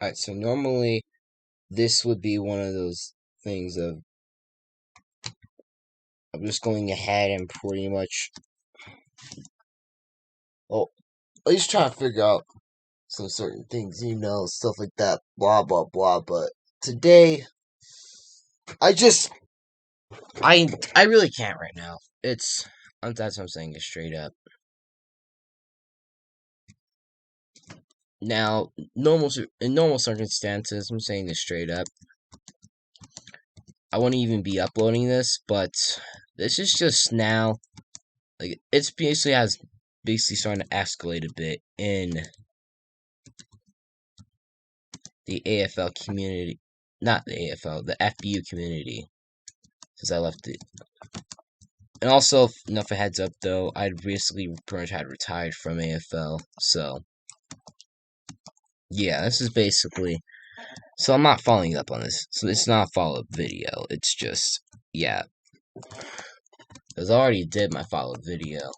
Alright, so normally this would be one of those things of I'm just going ahead and pretty much, well, at least trying to figure out some certain things, stuff like that, blah blah blah. But today, I just, I really can't right now. That's what I'm saying, just straight up. Now, in normal circumstances, I'm saying this straight up. I wouldn't even be uploading this, but this is just now, like, it's basically starting to escalate a bit in the AFL community, not the AFL, the FBU community, since I left it. And also, enough a heads up though, I basically pretty much had retired from AFL, so yeah, this is basically. So I'm not following up on this. So it's not a follow-up video. It's just, yeah. Because I already did my follow-up video.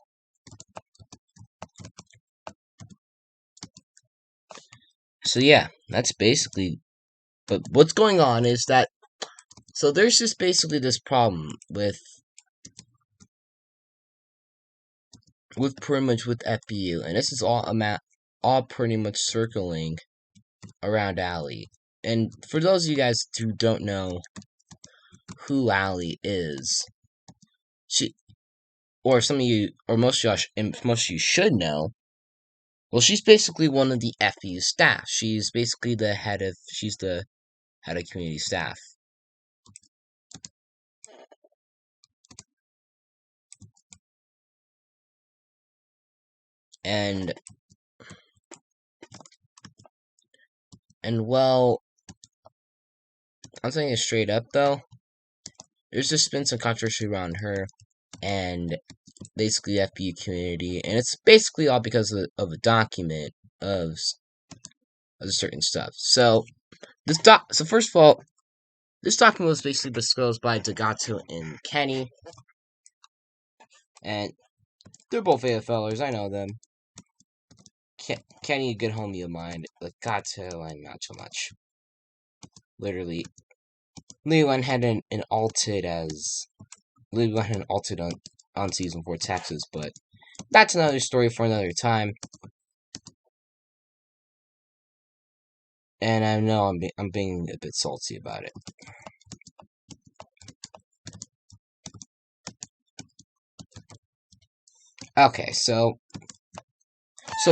So yeah, that's basically. But what's going on is that. So there's just basically this problem with pretty much with FBU, and this is all pretty much circling around Allie. And for those of you guys who don't know who Allie is, some of you, or most of you should know. Well, she's basically one of the FBU staff. She's basically the head of community staff. And well, I'm saying it straight up though. There's just been some controversy around her and basically the FBU community, and it's basically all because of a document of certain stuff. So first of all, this document was basically disclosed by Dagato and Kenny, and they're both AFLers. I know them. Kenny, a good homie of mine. But Gato, I'm not so much. Literally, Lee went ahead and altered on season 4 Texas, but that's another story for another time. And I know I'm being a bit salty about it. Okay, so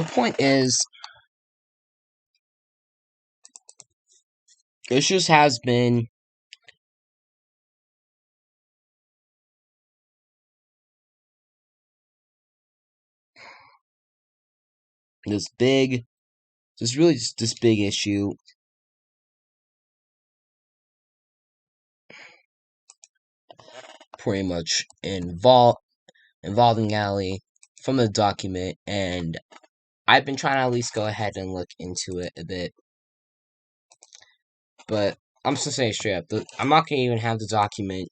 point is, it just has been this big issue pretty much involving Allie from the document, and I've been trying to at least go ahead and look into it a bit. But I'm just saying straight up, I'm not going to even have the document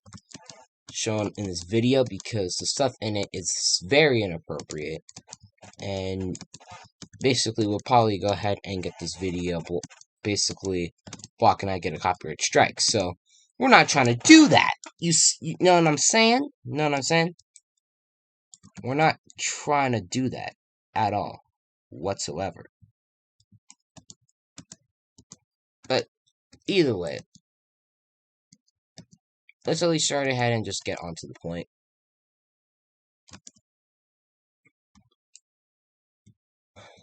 shown in this video because the stuff in it is very inappropriate. And basically, we'll probably go ahead and get this video basically blocking I get a copyright strike. So, we're not trying to do that. You know what I'm saying? We're not trying to do that at all, whatsoever. But either way, let's at least start ahead and just get on to the point.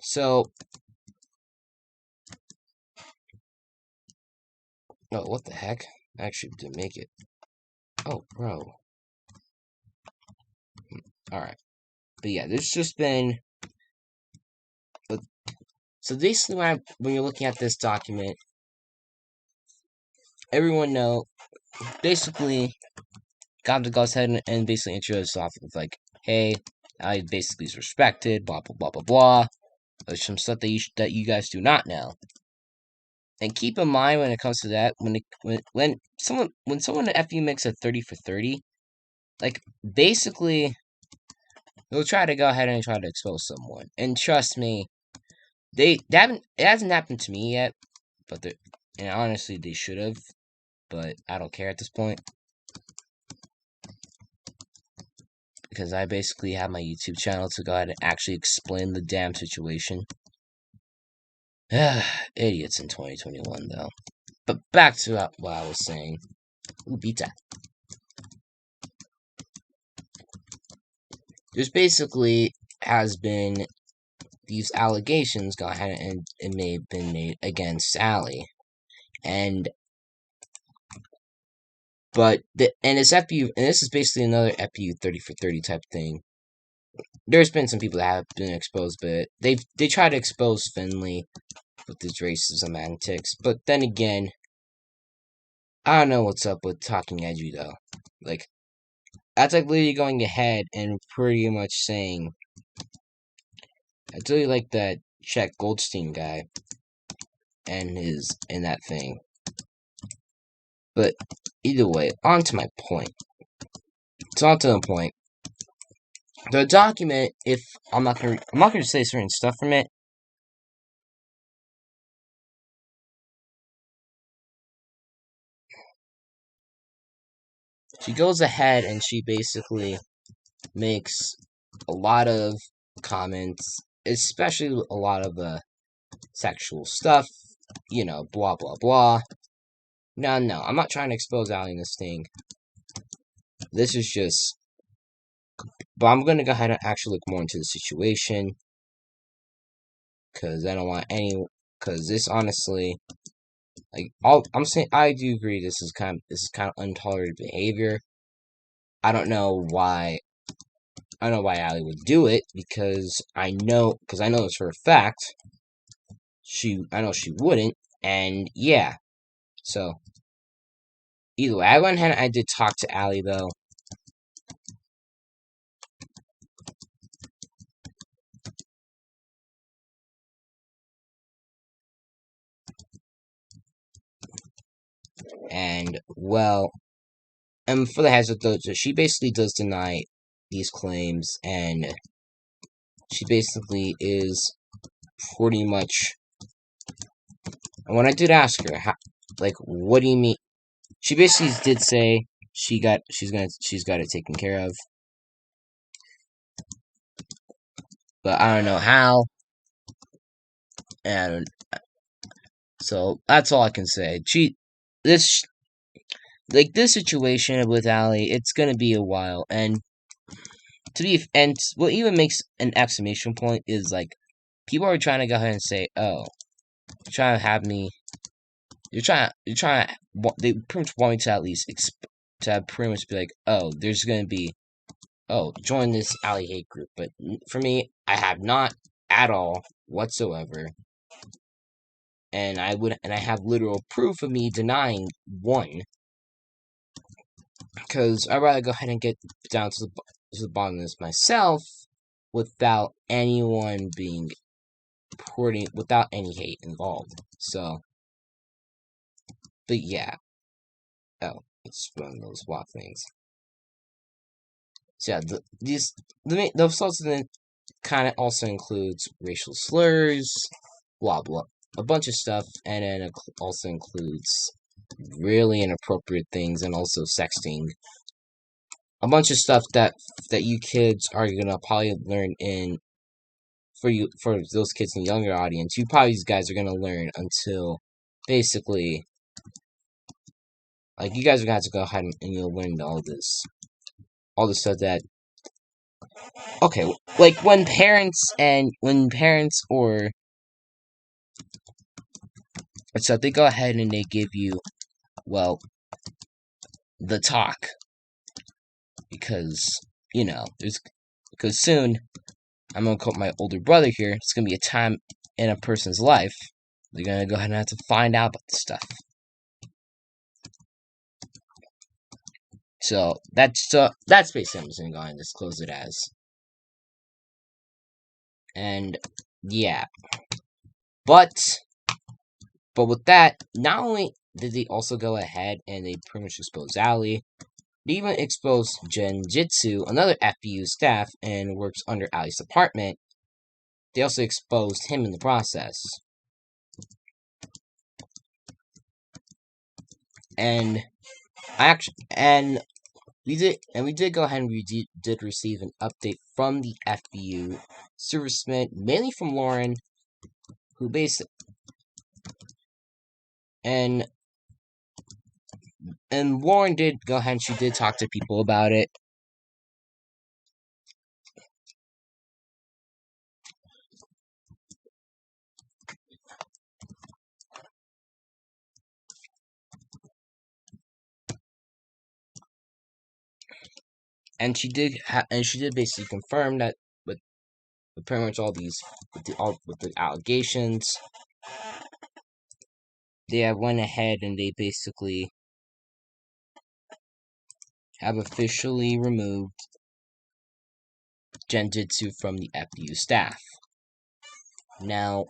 So, oh, what the heck? I actually didn't make it. Oh, bro. Alright. But yeah, there's just been. So basically, when you're looking at this document, everyone know. Basically, got to go ahead and basically introduce off with like, hey, I basically is respected, blah blah blah blah blah. There's some stuff that you guys do not know. And keep in mind when it comes to that, when someone at FU makes a 30 for 30, like basically they'll try to go ahead and try to expose someone. And trust me, it hasn't happened to me yet, but and honestly, they should have, but I don't care at this point. Because I basically have my YouTube channel to go ahead and actually explain the damn situation. Idiots in 2021, though. But back to what I was saying. Ooh, beat that. There's basically has been these allegations gone ahead and it may have been made against Sally. And it's FBU, and this is basically another FBU 30 for 30 type thing. There's been some people that have been exposed, but they try to expose Finley with his racism antics. But then again, I don't know what's up with talking edgy though. Like, that's like literally going ahead and pretty much saying, I really like that Chet Goldstein guy and that thing. But either way, on to my point. It's on to the point. The document, if I'm not gonna say certain stuff from it. She goes ahead and she basically makes a lot of comments, especially a lot of sexual stuff, blah blah blah. No, I'm not trying to expose Allie in this thing. This is just, but I'm gonna go ahead and actually look more into the situation, because I don't want because this honestly, I'm saying, I do agree this is kind of untolerated behavior. I don't know why Allie would do it, because I know this for a fact. I know she wouldn't, and yeah. So either way, I went ahead and I did talk to Allie though. And well, and for the heads up though, she basically does deny these claims, and she basically is pretty much. And when I did ask her, what do you mean? She basically did say she's got it taken care of, but I don't know how. And so that's all I can say. This situation with Allie, it's gonna be a while, and what even makes an exclamation point is people are trying to go ahead and say, "Oh, you're trying to have me." They pretty much want me to at least to pretty much be like, "Oh, there's gonna be, join this Allie hate group." But for me, I have not at all whatsoever, and I have literal proof of me denying one. Because I'd rather go ahead and get down to the bottom of this myself without anyone without any hate involved. So, but yeah. Oh, it's one of those WAP things. So yeah, the assaults kind of also includes racial slurs, blah blah, a bunch of stuff, and then it also includes really inappropriate things and also sexting. A bunch of stuff that you kids are gonna probably learn for those kids in the younger audience. These guys are gonna learn until basically, you guys are gonna have to go ahead and you'll learn all this stuff that. Okay, when parents or so they go ahead and they give you, the talk, because because soon I'm gonna quote my older brother here. It's gonna be a time in a person's life they're gonna go ahead and have to find out about this stuff. So that's basically I'm just gonna go ahead and disclose it as. And yeah, but with that, not only did they also go ahead and they pretty much expose Allie, they even exposed Genjitsu, another FBU staff, and works under Allie's department. They also exposed him in the process. and we did go ahead and we did receive an update from the FBU servicemen, mainly from Lauren, who basically and Lauren did go ahead and she did talk to people about it. And she did basically confirm that with pretty much all these with the allegations, they have went ahead and they basically have officially removed Genjitsu from the FBU staff. Now,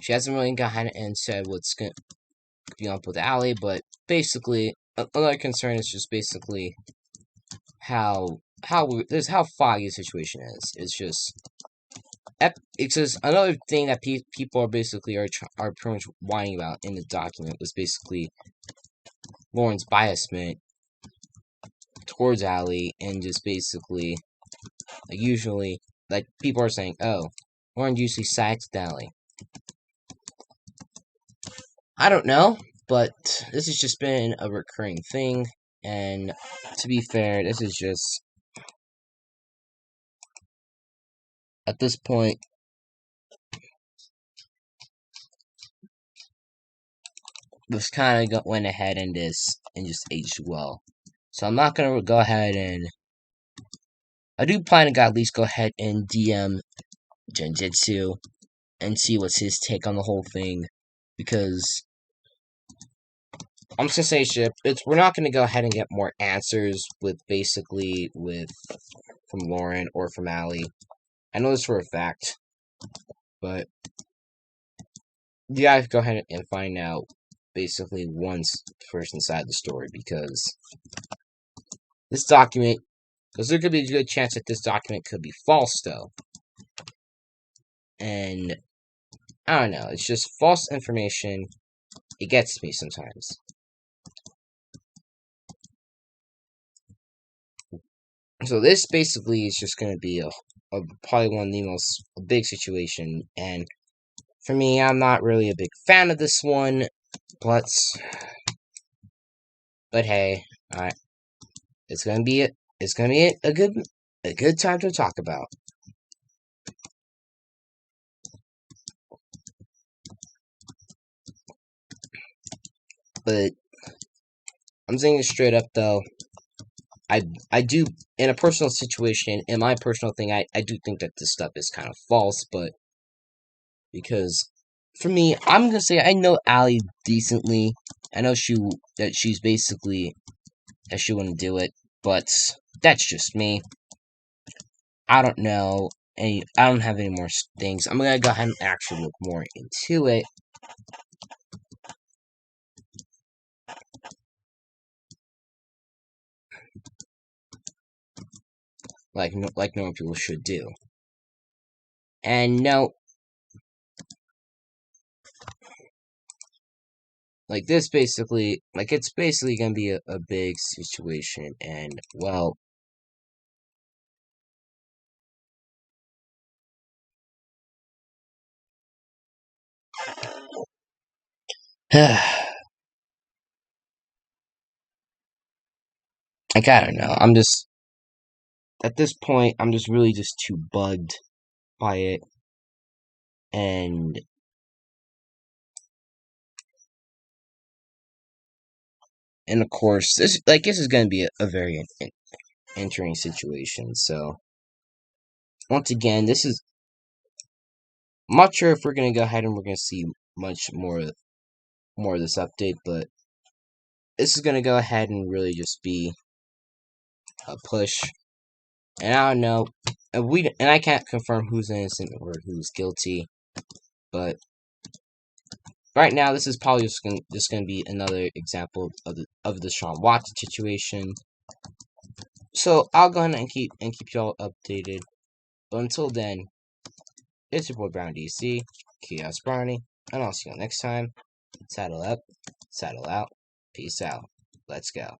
she hasn't really gone ahead and said what's going to be up with Ali, but basically, another concern is just basically how foggy the situation is. It's just another thing that people are basically are pretty much whining about in the document was basically Lauren's biasment towards Ali, and just basically usually people are saying, oh, Lauren usually sides with Ali. I don't know, but this has just been a recurring thing, and to be fair, this is just at this point this kind of went ahead and just aged well. So I'm not gonna go ahead and I do plan to at least go ahead and DM Genjitsu and see what's his take on the whole thing, because I'm just gonna say we're not gonna go ahead and get more answers with from Lauren or from Ali. I know this for a fact, but you guys go ahead and find out basically one's person side of the story, because this document, because there could be a good chance that this document could be false though. And I don't know, it's just false information. It gets me sometimes. So this basically is just going to be probably one of the most big situation, and for me, I'm not really a big fan of this one, but hey, alright, it's gonna be a good time to talk about. But I'm saying it straight up though. I do, in a personal situation, in my personal thing, I do think that this stuff is kind of false, but because for me, I'm gonna say I know Ali decently. I know she's basically that she wouldn't do it, but that's just me. I don't know I don't have any more things. I'm gonna go ahead and actually look more into it. Like normal people should do. And no, this basically, it's basically gonna be a big situation, and well, I don't know. I'm just at this point, I'm just really just too bugged by it, and of course, this is gonna be a very interesting situation. So once again, I'm not sure if we're gonna go ahead and we're gonna see much more of this update, but this is gonna go ahead and really just be a push. And I don't know, and I can't confirm who's innocent or who's guilty, but right now this is probably just gonna be another example of the Sean Watson situation. So I'll go ahead and keep y'all updated. But until then, it's your boy Brown DC, Chaos Brownie, and I'll see you next time. Saddle up, saddle out. Peace out. Let's go.